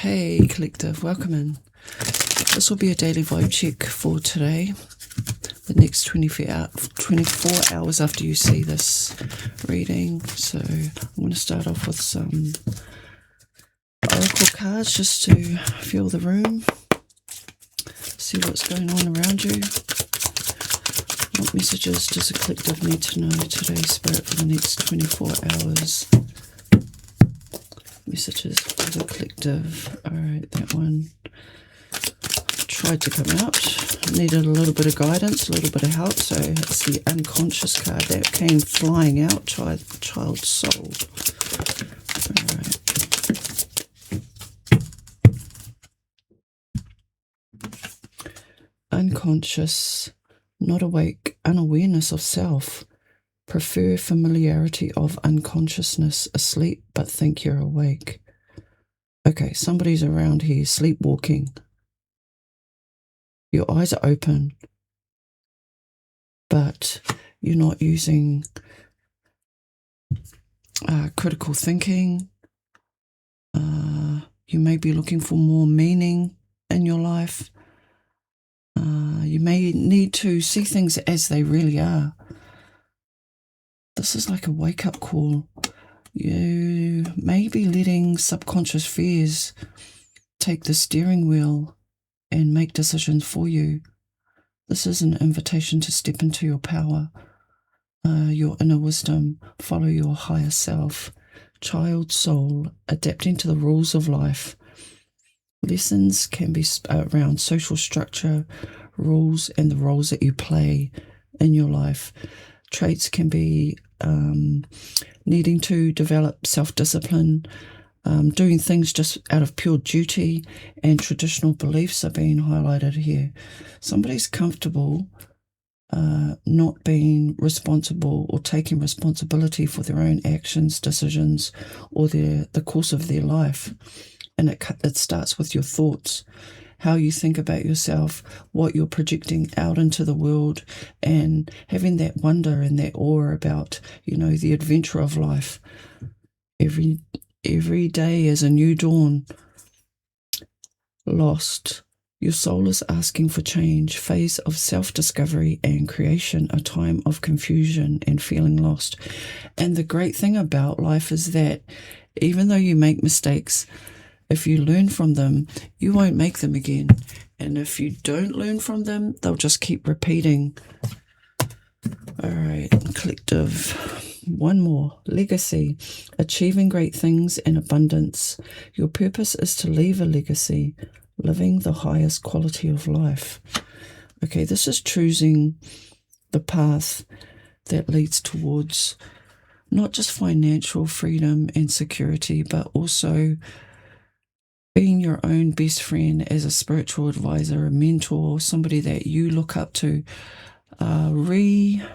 Hey collective, welcome in. This will be a daily vibe check for today, the next 24 hours after you see this reading. So I'm going to start off with some oracle cards just to feel the room, see what's going on around you. What messages does a collective need to know today, Spirit, for the next 24 hours? Messages for the collective. Alright, that one tried to come out. Needed a little bit of guidance, a little bit of help. So it's the unconscious card that came flying out. Child soul. Alright. Unconscious, not awake, unawareness of self. Prefer familiarity of unconsciousness, asleep but think you're awake. Okay, somebody's around here sleepwalking. Your eyes are open, but you're not using critical thinking. You may be looking for more meaning in your life. You may need to see things as they really are. This is like a wake-up call. You may be letting subconscious fears take the steering wheel and make decisions for you. This is an invitation to step into your power, your inner wisdom, follow your higher self. Child soul, adapting to the rules of life. Lessons can be around social structure, rules, and the roles that you play in your life. Traits can be needing to develop self-discipline, doing things just out of pure duty, and traditional beliefs are being highlighted here. Somebody's comfortable not being responsible or taking responsibility for their own actions, decisions, or the course of their life. And it starts with your thoughts, how you think about yourself, what you're projecting out into the world, and having that wonder and that awe about, the adventure of life. Every day is a new dawn. Lost. Your soul is asking for change, phase of self-discovery and creation, a time of confusion and feeling lost. And the great thing about life is that even though you make mistakes, if you learn from them, you won't make them again. And if you don't learn from them, they'll just keep repeating. All right, collective. One more. Legacy. Achieving great things in abundance. Your purpose is to leave a legacy, living the highest quality of life. Okay, this is choosing the path that leads towards not just financial freedom and security, but also being your own best friend as a spiritual advisor, a mentor, somebody that you look up to. Revisit,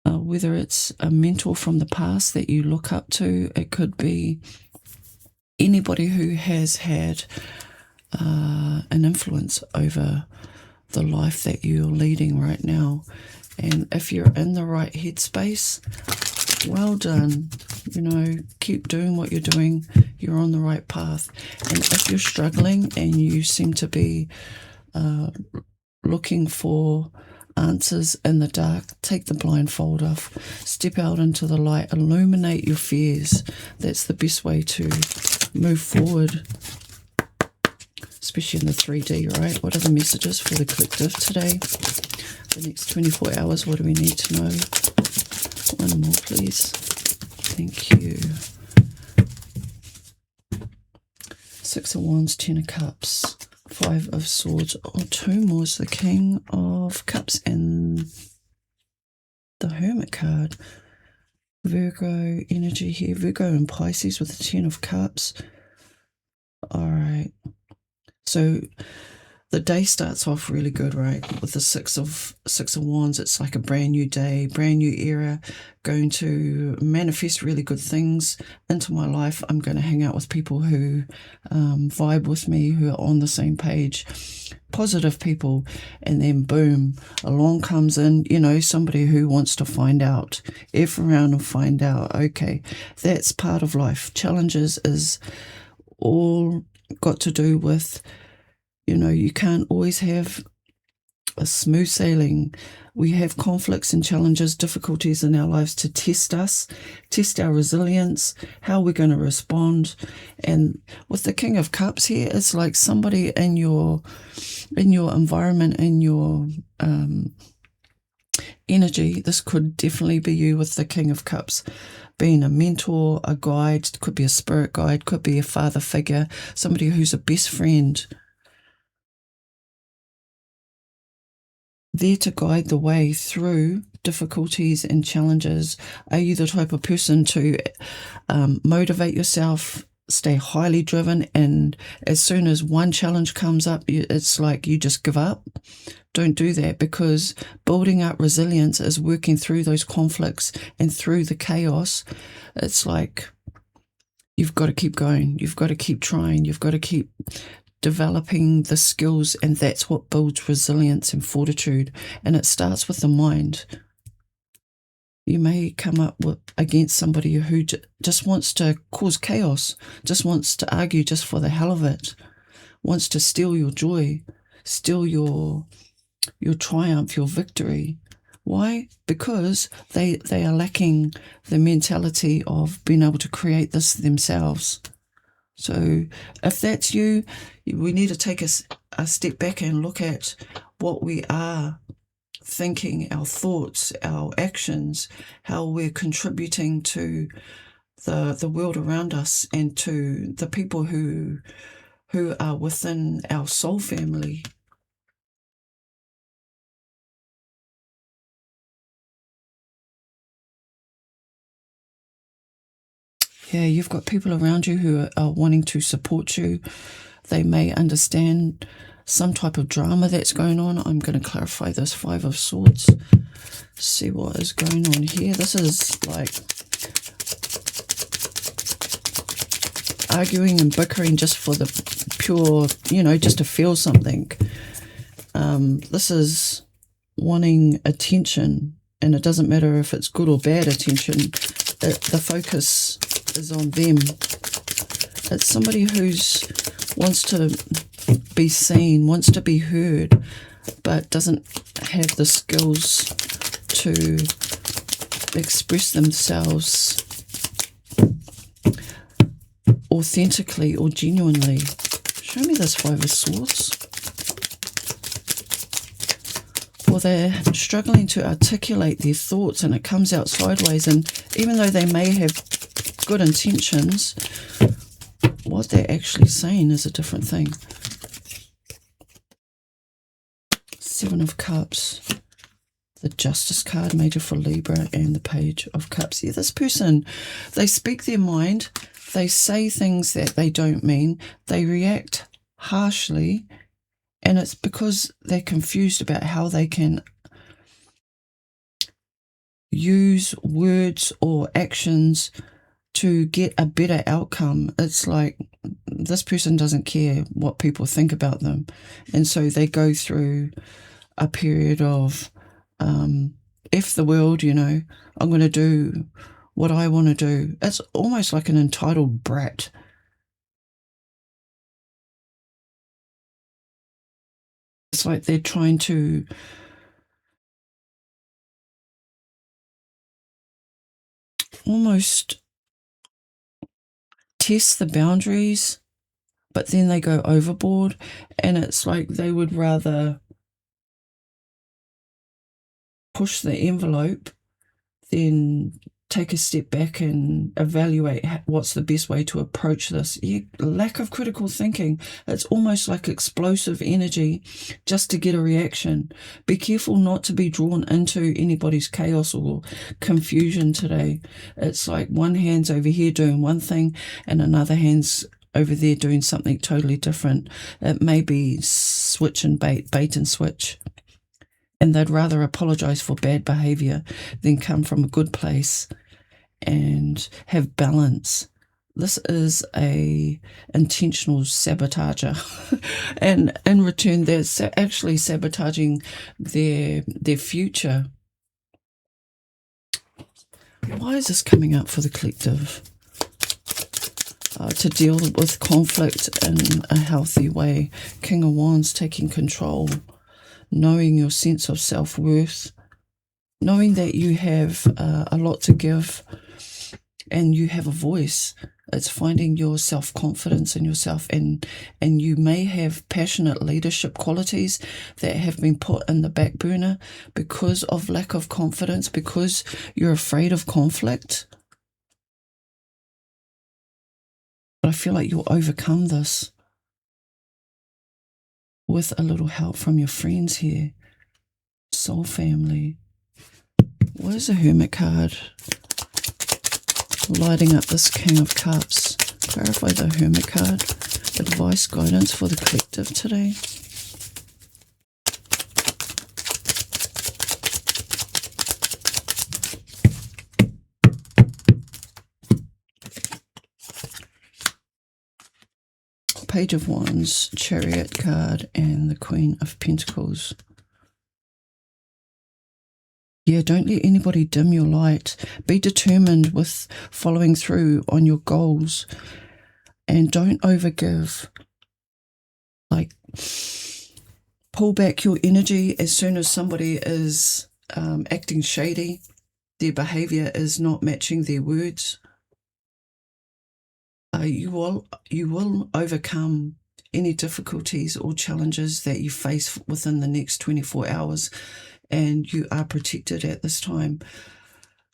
whether it's a mentor from the past that you look up to. It could be anybody who has had an influence over the life that you're leading right now. And if you're in the right headspace, well done. Keep doing what you're doing. You're on the right path. And if you're struggling and you seem to be looking for answers in the dark, take the blindfold off. Step out into the light. Illuminate your fears. That's the best way to move forward, especially in the 3D, right? What are the messages for the collective today? The next 24 hours, what do we need to know? One more, please. Thank you. 6 of Wands, 10 of Cups, 5 of Swords. Oh, 2 more is the King of Cups and the Hermit card. Virgo energy here. Virgo and Pisces with the 10 of Cups. All right. So the day starts off really good, right? With the six of Wands, it's like a brand new day, brand new era, going to manifest really good things into my life. I'm going to hang out with people who vibe with me, who are on the same page, positive people. And then boom, along comes in, somebody who wants to find out, F around and find out. Okay, that's part of life. Challenges is all got to do with, you can't always have a smooth sailing. We have conflicts and challenges, difficulties in our lives to test us, test our resilience, how we're going to respond. And with the King of Cups here, it's like somebody in your environment, in your energy. This could definitely be you with the King of Cups, being a mentor, a guide, could be a spirit guide, could be a father figure, somebody who's a best friend, there to guide the way through difficulties and challenges. Are you the type of person to motivate yourself, stay highly driven, and as soon as one challenge comes up, it's like you just give up? Don't do that, because building up resilience is working through those conflicts and through the chaos. It's like you've got to keep going. You've got to keep trying. You've got to keep developing the skills, and that's what builds resilience and fortitude. And it starts with the mind. You may come up against somebody who just wants to cause chaos, just wants to argue just for the hell of it, wants to steal your joy, steal your triumph, your victory. Why? Because they are lacking the mentality of being able to create this themselves. So if that's you, we need to take a step back and look at what we are thinking, our thoughts, our actions, how we're contributing to the world around us and to the people who are within our soul family. Yeah, you've got people around you who are wanting to support you. They may understand some type of drama that's going on. I'm going to clarify this 5 of Swords. See what is going on here. This is like arguing and bickering just for the pure, just to feel something. This is wanting attention, and it doesn't matter if it's good or bad attention. The focus is on them. It's somebody who's wants to be seen, wants to be heard, but doesn't have the skills to express themselves authentically or genuinely. Show me this 5 of Swords. Or they're struggling to articulate their thoughts and it comes out sideways, and even though they may have good intentions, what they're actually saying is a different thing. 7 of Cups, the Justice card, Major for Libra, and the Page of Cups. Yeah, this person, they speak their mind, they say things that they don't mean, they react harshly, and it's because they're confused about how they can use words or actions to get a better outcome. It's like this person doesn't care what people think about them. And so they go through a period of F the world, I'm going to do what I want to do. It's almost like an entitled brat. It's like they're trying to almost test the boundaries, but then they go overboard, and it's like they would rather push the envelope than take a step back and evaluate what's the best way to approach this. Lack of critical thinking. It's almost like explosive energy just to get a reaction. Be careful not to be drawn into anybody's chaos or confusion today. It's like one hand's over here doing one thing and another hand's over there doing something totally different. It may be switch and bait and switch. And they'd rather apologize for bad behavior than come from a good place and have balance. This is a intentional sabotager. And in return, they're actually sabotaging their future. Why is this coming up for the collective? to deal with conflict in a healthy way. King of Wands, taking control, knowing your sense of self-worth, knowing that you have a lot to give and you have a voice. It's finding your self-confidence in yourself, and you may have passionate leadership qualities that have been put in the back burner because of lack of confidence, because you're afraid of conflict. But I feel like you'll overcome this with a little help from your friends here. Soul family. What is a Hermit card? Lighting up this King of Cups. Clarify the Hermit card. Advice, guidance for the collective today. Page of Wands, Chariot card, and the Queen of Pentacles. Yeah, don't let anybody dim your light. Be determined with following through on your goals, and don't overgive. Like, pull back your energy as soon as somebody is acting shady. Their behavior is not matching their words. You will overcome any difficulties or challenges that you face within the next 24 hours, and you are protected at this time.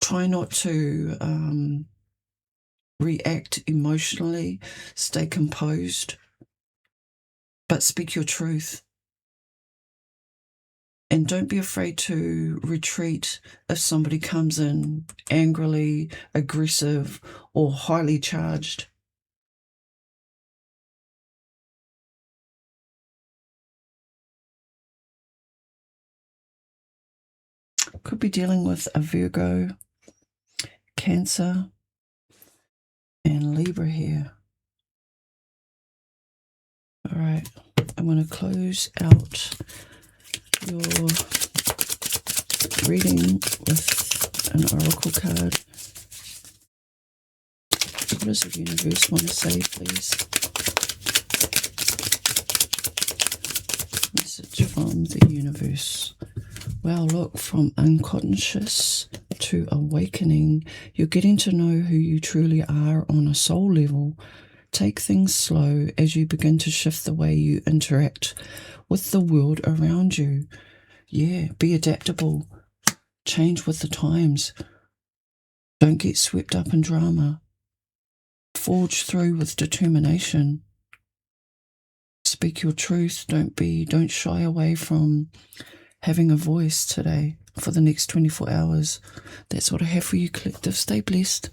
Try not to react emotionally. Stay composed, but speak your truth. And don't be afraid to retreat if somebody comes in angrily, aggressive, or highly charged. Could be dealing with a Virgo, Cancer, and Libra here. All right, I'm going to close out your reading with an oracle card. What does the universe want to say, please? Message from the universe. Wow, look, from unconscious to awakening, you're getting to know who you truly are on a soul level. Take things slow as you begin to shift the way you interact with the world around you. Yeah, be adaptable. Change with the times. Don't get swept up in drama. Forge through with determination. Speak your truth. Don't shy away from having a voice today for the next 24 hours. That's what I have for you, collective. Stay blessed.